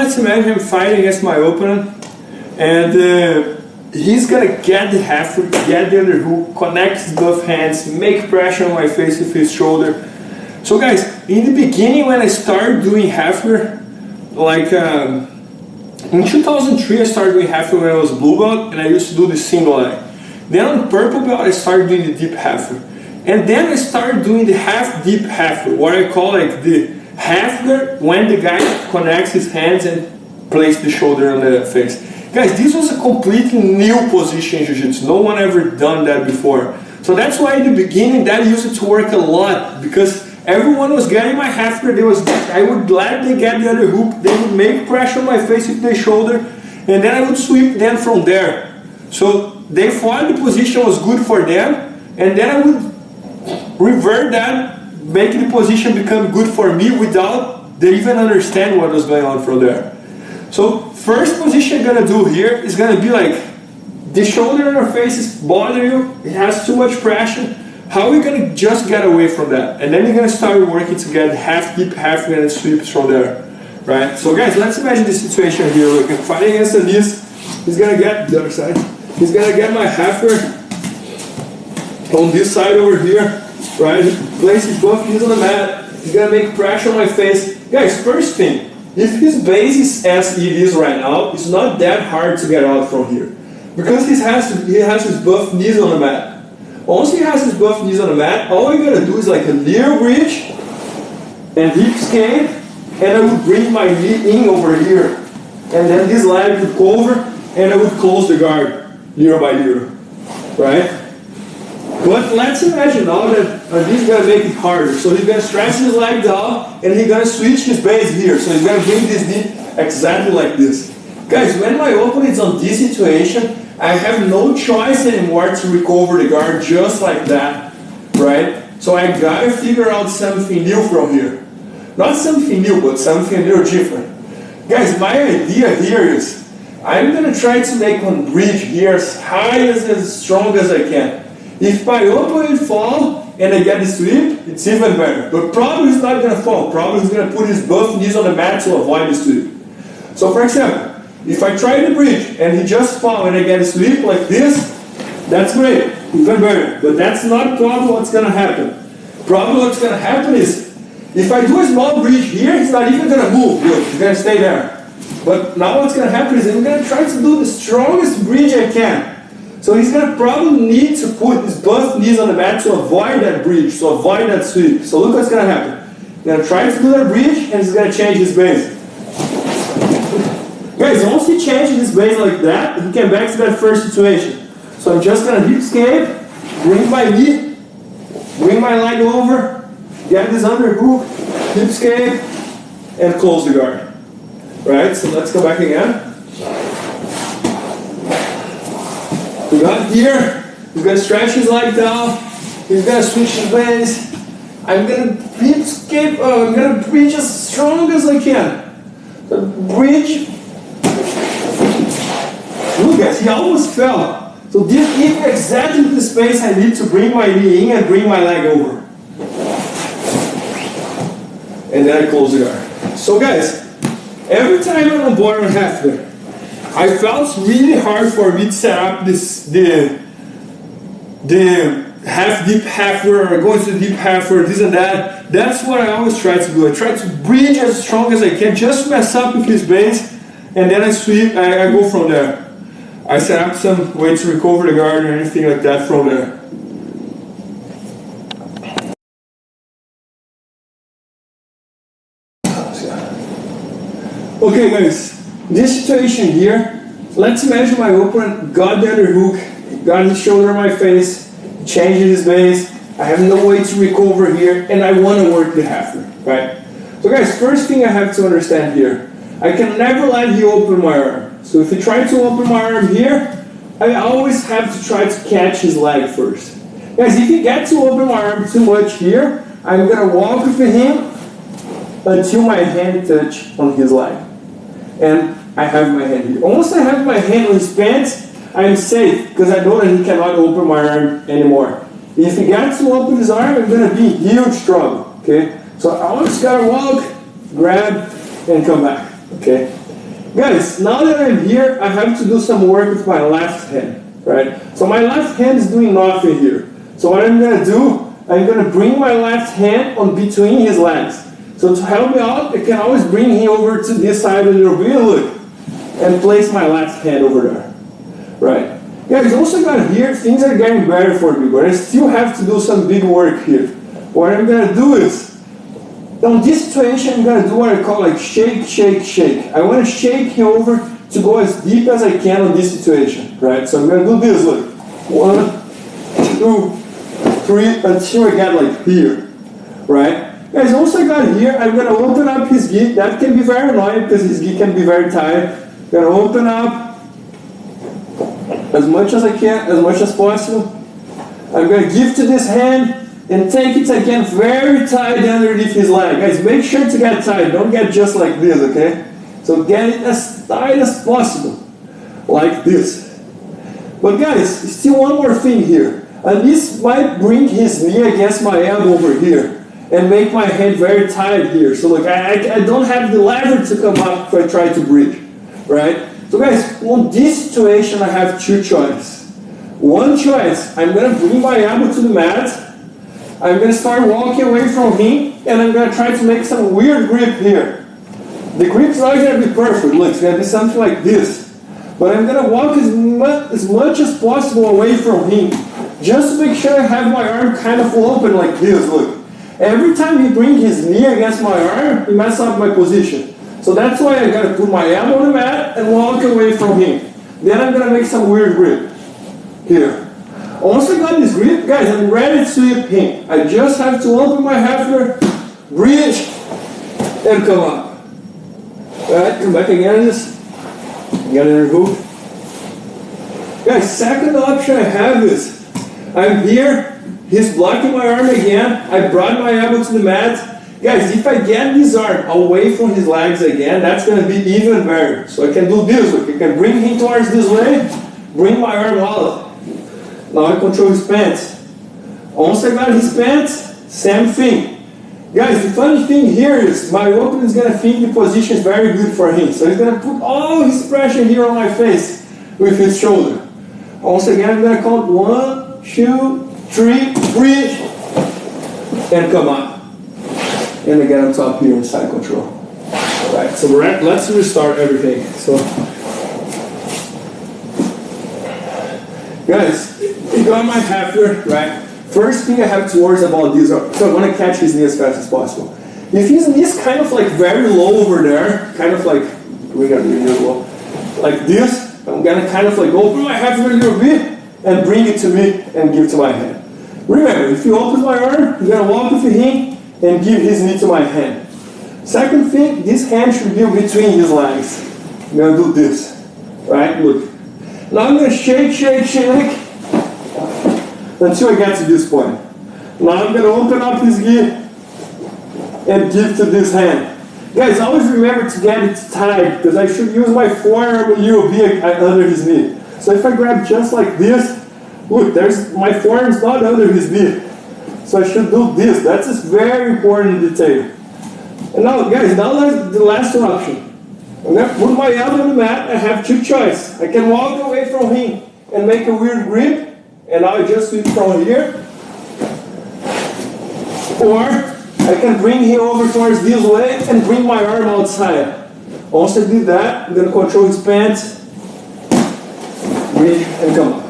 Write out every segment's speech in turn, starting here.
let's imagine I'm fighting against my opponent, and he's gonna get the half hook, get the underhook, connect his both hands, make pressure on my face with his shoulder. So guys, in the beginning when I started doing half hook, like in 2003 I started doing half hook when I was blue belt, and I used to do the single leg. Then on purple belt I started doing the deep half hook. And then I started doing the half deep half hook, what I call like the half hook when the guy connects his hands and places the shoulder on the face. Guys, this was a completely new position in Jiu-Jitsu. No one ever done that before. So that's why in the beginning that used to work a lot, because everyone was getting my half guard. I would gladly get the other hook. They would make pressure on my face with their shoulder, and then I would sweep them from there. So they thought the position was good for them, and then I would revert that, make the position become good for me without they even understand what was going on from there. So first position I'm gonna do here is gonna be like the shoulder on your face is bothering you, it has too much pressure. How are we gonna just get away from that? And then you're gonna start working to get half deep, half and sweeps from there. Right? So guys, let's imagine this situation here. Look, I'm fighting against the knees. He's gonna get the other side. He's gonna get my halfer on this side over here. Right? Place his both knees on the mat. He's gonna make pressure on my face. Guys, first thing, if his base is as it is right now, it's not that hard to get out from here. Because he has his both knees on the mat. Once he has his both knees on the mat, all we're gonna do is like a little bridge and hip escape, and I would bring my knee in over here. And then this leg would go over, and I would close the guard little by little. Right? But let's imagine now that he's going to make it harder. So he's going to stretch his leg down, and he's going to switch his base here. So he's going to bring this knee exactly like this. Guys, when my opponent is on this situation, I have no choice anymore to recover the guard just like that. Right? So I got to figure out something new from here. Not something new, but something a little different. Guys, my idea here is I'm going to try to make one bridge here as high as strong as I can. If my opponent fall and I get the sweep, it's even better. But probably he's not going to fall. Probably he's going to put his both knees on the mat to avoid the sweep. So for example, if I try the bridge and he just fall and I get a sweep like this, that's great, even better. But that's not probably what's going to happen. Probably what's going to happen is, if I do a small bridge here, he's not even going to move. Look, he's going to stay there. But now what's going to happen is I'm going to try to do the strongest bridge I can. So he's going to probably need to put his both knees on the mat to avoid that bridge, to avoid that sweep. So look what's going to happen. He's going to try to do that bridge, and he's going to change his base. Guys, once he changes his base like that, he came back to that first situation. So I'm just going to hip escape, bring my knee, bring my leg over, get this underhook, hip escape, and close the guard. Right, so let's go back again. We got here, he's going to stretch his leg down, he's going to switch his base. I'm going to hip escape, I'm going to bridge as strong as I can. So bridge. Look guys, he almost fell. So this is exactly the space I need to bring my knee in and bring my leg over. And then I close the guard. So guys, every time I'm on board on half guard, I felt really hard for me to set up the half deep halfer, or going to the deep halfer, this and that. That's what I always try to do. I try to bridge as strong as I can, just mess up with his base, and then I sweep, I go from there. I set up some way to recover the guard or anything like that from there. Okay guys, this situation here, let's imagine my opponent got the underhook, got his shoulder on my face, changed his base, I have no way to recover here, and I want to work the halfer, right? So guys, first thing I have to understand here, I can never let you open my arm. So if you try to open my arm here, I always have to try to catch his leg first. Guys, if you get to open my arm too much here, I'm going to walk with him until my hand touch on his leg. And I have my hand here. Once I have my hand on his pants, I'm safe, because I know that he cannot open my arm anymore. If he gets to open his arm, I'm going to be in huge trouble, okay? So I always got to walk, grab, and come back, okay? Guys, now that I'm here, I have to do some work with my left hand, right? So my left hand is doing nothing here. So what I'm gonna do, I'm gonna bring my left hand on between his legs. So to help me out, I can always bring him over to this side a little bit, look, and place my left hand over there, right? Guys, also got here, things are getting better for me, but I still have to do some big work here. What I'm gonna do is, on this situation, I'm gonna do what I call like shake, shake, shake. I wanna shake him over to go as deep as I can on this situation, right? So I'm gonna do this, look. 1, 2, 3, until I get like here, right? Guys, also got here, I'm gonna open up his gi. That can be very annoying because his gi can be very tight. I'm gonna open up as much as I can, as much as possible. I'm gonna give to this hand and take it again very tight underneath his leg. Guys, make sure to get tight, don't get just like this, okay? So get it as tight as possible, like this. But guys, still one more thing here. And this might bring his knee against my elbow over here and make my hand very tight here. So look, I don't have the lever to come up if I try to bridge, right? So guys, on this situation, I have two choices. One choice, I'm gonna bring my elbow to the mat, I'm gonna start walking away from him, and I'm gonna try to make some weird grip here. The grip's not gonna be perfect, look, it's gonna be something like this. But I'm gonna walk as much as possible away from him, just to make sure I have my arm kind of open like this, look. Every time he brings his knee against my arm, he messes up my position. So that's why I gotta put my elbow on the mat and walk away from him. Then I'm gonna make some weird grip. Here. Once I got this grip, guys, I'm ready to sweep him. I just have to open my halfway, bridge, and come up. Alright, come back again on this. Get in a hook. Guys, second option I have is, I'm here, he's blocking my arm again, I brought my elbow to the mat. Guys, if I get this arm away from his legs again, that's going to be even better. So I can do this, look, I can bring him towards this way, bring my arm out. Now I control his pants. Once I got his pants, same thing. Guys, the funny thing here is, my opponent is going to think the position is very good for him. So he's going to put all his pressure here on my face with his shoulder. Once again, I'm going to count 1, 2, 3, bridge, and come up. And again on top here in side control. Alright, so let's restart everything. So, guys, you got my halfway, right? First thing I have to worry about these are, so I want to catch his knee as fast as possible. If his knee is kind of like very low over there, kind of like, we got really low, like this, I'm gonna kind of like open my halfway a little bit and bring it to me and give to my hand. Remember, if you open my arm, you're gonna walk with him and give his knee to my hand. Second thing, this hand should be between his legs. I'm gonna do this, right? Look. Now I'm gonna shake, shake, shake until I get to this point. Now I'm gonna open up his gi and give to this hand. Guys, always remember to get it tight because I should use my forearm a little bit under his knee. So if I grab just like this, look, my forearm's not under his knee. So I should do this. That's a very important detail. And now, guys, now the last option. I'm going to put my elbow on the mat. I have two choices. I can walk away from him and make a weird grip. And now I just sweep from here. Or I can bring him over towards this way and bring my arm outside. Once I do that, I'm going to control his pants. Bridge and come up.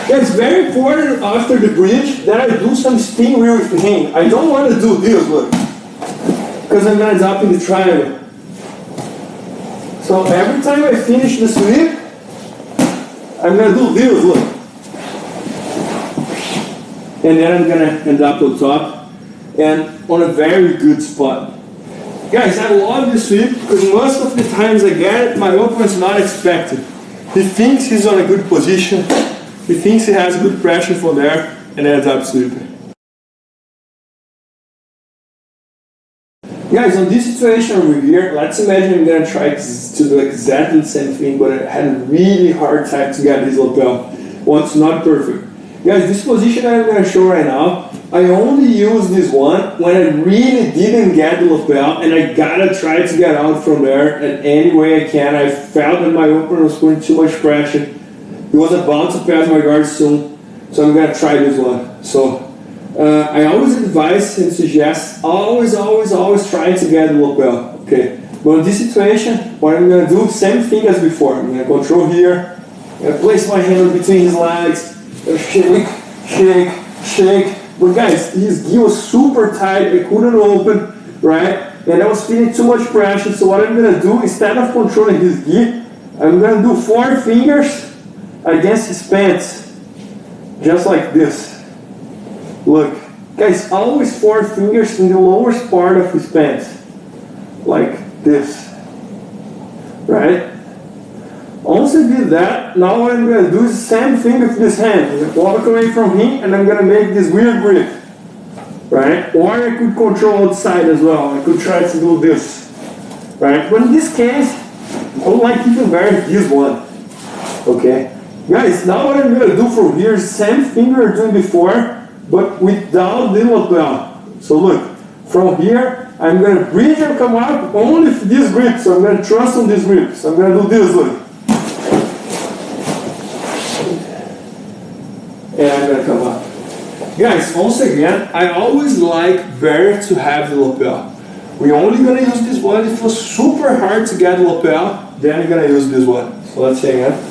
Yeah, it's very important after the bridge that I do some spin wheel with him. I don't want to do this, look, because I'm going to drop in the triangle. So every time I finish the sweep, I'm going to do this, look. And then I'm going to end up on top and on a very good spot. Guys, I love this sweep because most of the times I get it, my opponent's not expecting. He thinks he's on a good position. He thinks he has good pressure from there and ends up sweeping. Guys, on this situation over here, let's imagine I'm going to try to do exactly the same thing, but I had a really hard time to get this lapel. Well, it's not perfect. Guys, this position I'm going to show right now, I only use this one when I really didn't get the lapel and I gotta try to get out from there in any way I can. I felt that my opener was putting too much pressure. He was about to pass my guard soon, so I'm going to try this one. So I always advise and suggest always trying to get the lapel. Okay, but in this situation, what I'm going to do, same thing as before. I'm going to control here, I'm going to place my hand between his legs, shake. But guys, his gi was super tight, I couldn't open, right? And I was feeling too much pressure, so what I'm going to do, instead of controlling his gi, I'm going to do 4 fingers against his pants, just like this. Look, guys, always 4 fingers in the lowest part of his pants, like this, right? Once I did that, now what I'm going to do is the same thing with this hand. I'm going to walk away from him and I'm going to make this weird grip, right? Or I could control outside as well. I could try to do this, right? But in this case, I would like even better this one, okay? Guys, now what I'm going to do from here is the same thing we were doing before, but without the lapel. So look, from here, I'm going to bridge and come up only with this grip. So I'm going to trust on this grip. So I'm going to do this, look. And I'm going to come up. Guys, once again, I always like better to have the lapel. We're only going to use this one if it was super hard to get the lapel, then you're going to use this one. So let's say again.